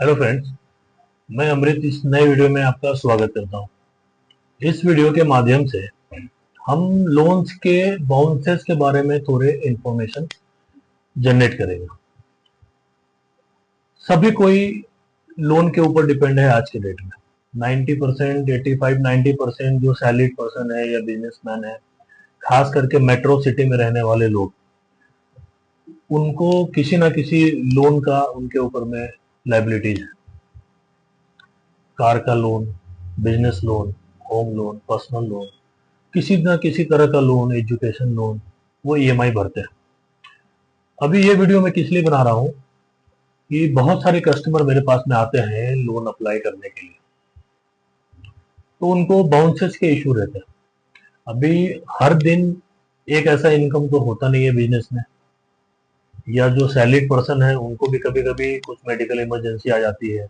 Hello friends, मैं अमृत इस नए वीडियो में आपका स्वागत करता हूं। इस वीडियो के माध्यम से हम लोन्स के बाउंसेस के बारे में थोड़े इंफॉर्मेशन जनरेट करेंगे। सभी कोई लोन के ऊपर डिपेंड है आज के डेट में। 90%, 85, 90% जो सैलरीड पर्सन है या बिजनेसमैन है, खास करके मेट्रो सिटी में रहने वाले लोग, उनको किसी ना किसी लोन का उनके ऊपर में लायबिलिटीज है। कार का loan, business loan, home loan, personal loan, किसी ना किसी तरह का लोन, एजुकेशन लोन, वो ईएमआई भरते हैं। अभी ये वीडियो मैं किस लिए बना रहा हूँ कि बहुत सारे कस्टमर मेरे पास में आते हैं लोन अप्लाई करने के लिए, तो उनको बाउंसेस के इशू रहते हैं। अभी हर दिन एक ऐसा इनकम तो होता नहीं है बिजनेस में, या जो सैलरीड पर्सन है उनको भी कभी कभी कुछ मेडिकल इमरजेंसी आ जाती है,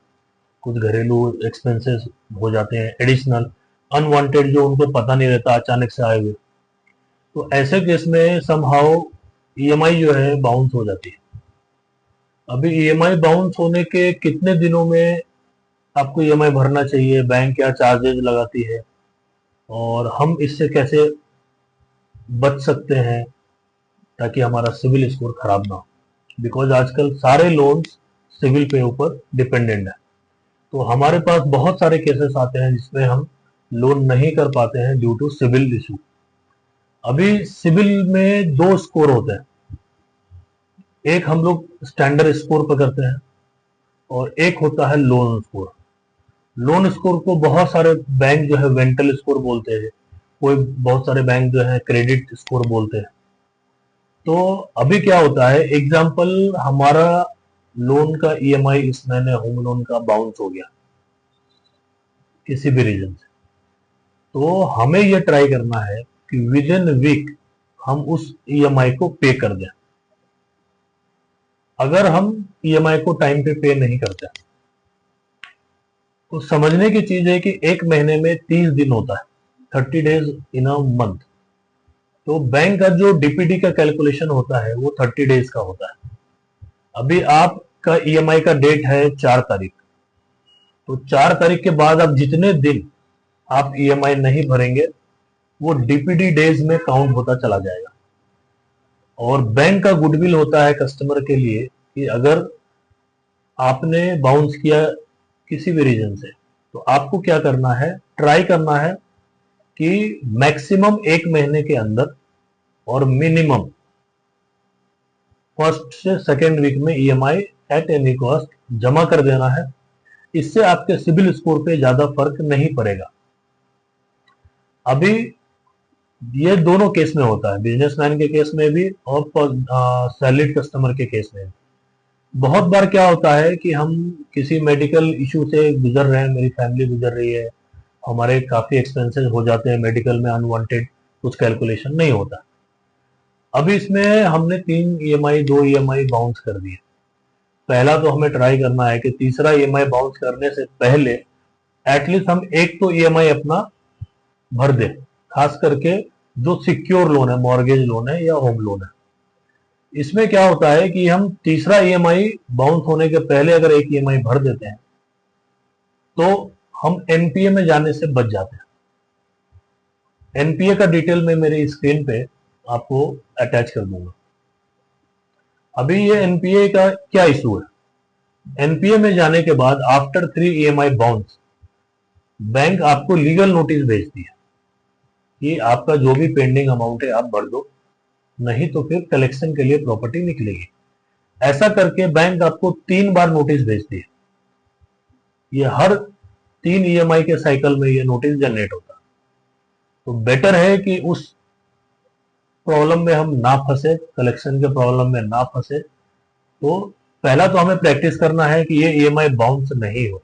कुछ घरेलू एक्सपेंसेस हो जाते हैं एडिशनल, अनवांटेड, जो उनको पता नहीं रहता, अचानक से आए हुए। तो ऐसे केस में समहाउ ईएमआई जो है बाउंस हो जाती है। अभी ईएमआई बाउंस होने के कितने दिनों में आपको ईएमआई भरना चाहिए, बैंक क्या चार्जेज लगाती है, और हम इससे कैसे बच सकते हैं ताकि हमारा सिविल स्कोर खराब ना हो। बिकॉज आजकल सारे लोन्स सिविल पे ऊपर डिपेंडेंट है। तो हमारे पास बहुत सारे केसेस आते हैं जिसमें हम लोन नहीं कर पाते हैं ड्यू टू सिविल इशू। अभी सिविल में दो स्कोर होते हैं, एक हम लोग स्टैंडर्ड स्कोर पर करते हैं और एक होता है लोन स्कोर। लोन स्कोर को बहुत सारे बैंक जो है वेंटल स्कोर बोलते हैं, कोई बहुत सारे बैंक जो है क्रेडिट स्कोर बोलते हैं। तो अभी क्या होता है, एग्जाम्पल हमारा लोन का ईएमआई इस महीने होम लोन का बाउंस हो गया किसी भी रीजन से, तो हमें यह ट्राई करना है कि विद इन वीक हम उस ईएमआई को पे कर दें। अगर हम ईएमआई को टाइम पे पे नहीं करते, तो समझने की चीज है कि एक महीने में 30 दिन होता है, 30 डेज इन अ मंथ। तो बैंक का जो डीपीडी का कैलकुलेशन होता है वो 30 डेज का होता है। अभी आपका ईएमआई का डेट है 4 तारीख, तो 4 तारीख के बाद आप जितने दिन आप ईएमआई नहीं भरेंगे वो डीपीडी डेज में काउंट होता चला जाएगा। और बैंक का गुडविल होता है कस्टमर के लिए कि अगर आपने बाउंस किया किसी भी रीजन से, तो आपको क्या करना है, ट्राई करना है कि मैक्सिमम एक महीने के अंदर और मिनिमम फर्स्ट से सेकेंड वीक में ईएमआई एट एनी कॉस्ट जमा कर देना है। इससे आपके सिबिल स्कोर पे ज्यादा फर्क नहीं पड़ेगा। अभी ये दोनों केस में होता है, बिजनेसमैन के केस में भी और सैलरीड कस्टमर के केस में भी। बहुत बार क्या होता है कि हम किसी मेडिकल इशू से गुजर रहे हैं, मेरी फैमिली गुजर रही है, हमारे काफी एक्सपेंसेस हो जाते हैं मेडिकल में, अनवांटेड कुछ कैलकुलेशन नहीं होता। अभी इसमें हमने 3 ईएमआई 2 ईएमआई बाउंस कर दिए। पहला तो हमें ट्राई करना है कि तीसरा ईएमआई बाउंस करने से पहले एटलीस्ट हम एक तो ईएमआई अपना भर दे, खास करके जो सिक्योर लोन है, मॉर्गेज लोन है या होम लोन है। इसमें क्या होता है कि हम तीसरा ईएमआई बाउंस होने के पहले अगर एक ईएमआई भर देते हैं तो हम एनपीए में जाने से बच जाते हैं। एनपीए का डिटेल मैं मेरे स्क्रीन पे आपको अटैच कर दूंगा। अभी ये एनपीए का क्या इशू है, एनपीए में जाने के बाद आफ्टर 3 ईएमआई बाउंस बैंक आपको लीगल नोटिस भेजती है कि आपका जो भी पेंडिंग अमाउंट है आप भर दो, नहीं तो फिर कलेक्शन के लिए प्रॉपर्टी निकलेगी। ऐसा करके बैंक आपको 3 बार नोटिस भेजती है। ये हर 3 ईएमआई के साइकिल में ये नोटिस जनरेट होता है। तो बेटर है कि उस प्रॉब्लम में हम ना फंसे, कलेक्शन के प्रॉब्लम में ना फंसे। तो पहला तो हमें प्रैक्टिस करना है कि ये ईएमआई बाउंस नहीं हो।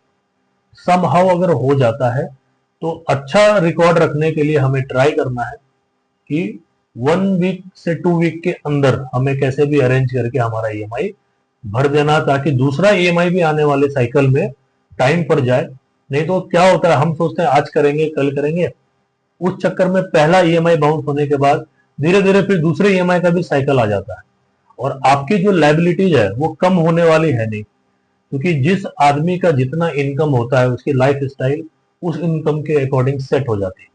समहाउ अगर हो जाता है तो अच्छा रिकॉर्ड रखने के लिए हमें ट्राई करना है कि 1 वीक से 2 वीक के अंदर हमें कैसे भी अरेंज करके हमारा ईएमआई भर देना, ताकि दूसरा ईएमआई भी आने वाले साइकिल में टाइम पर जाए। नहीं तो क्या होता है, हम सोचते हैं आज करेंगे कल करेंगे, उस चक्कर में पहला ईएमआई बाउंस होने के बाद धीरे धीरे फिर दूसरे ईएमआई का भी साइकिल आ जाता है और आपकी जो लायबिलिटीज है वो कम होने वाली है नहीं। क्योंकि जिस आदमी का जितना इनकम होता है उसकी लाइफ स्टाइल उस इनकम के अकॉर्डिंग सेट हो जाती है।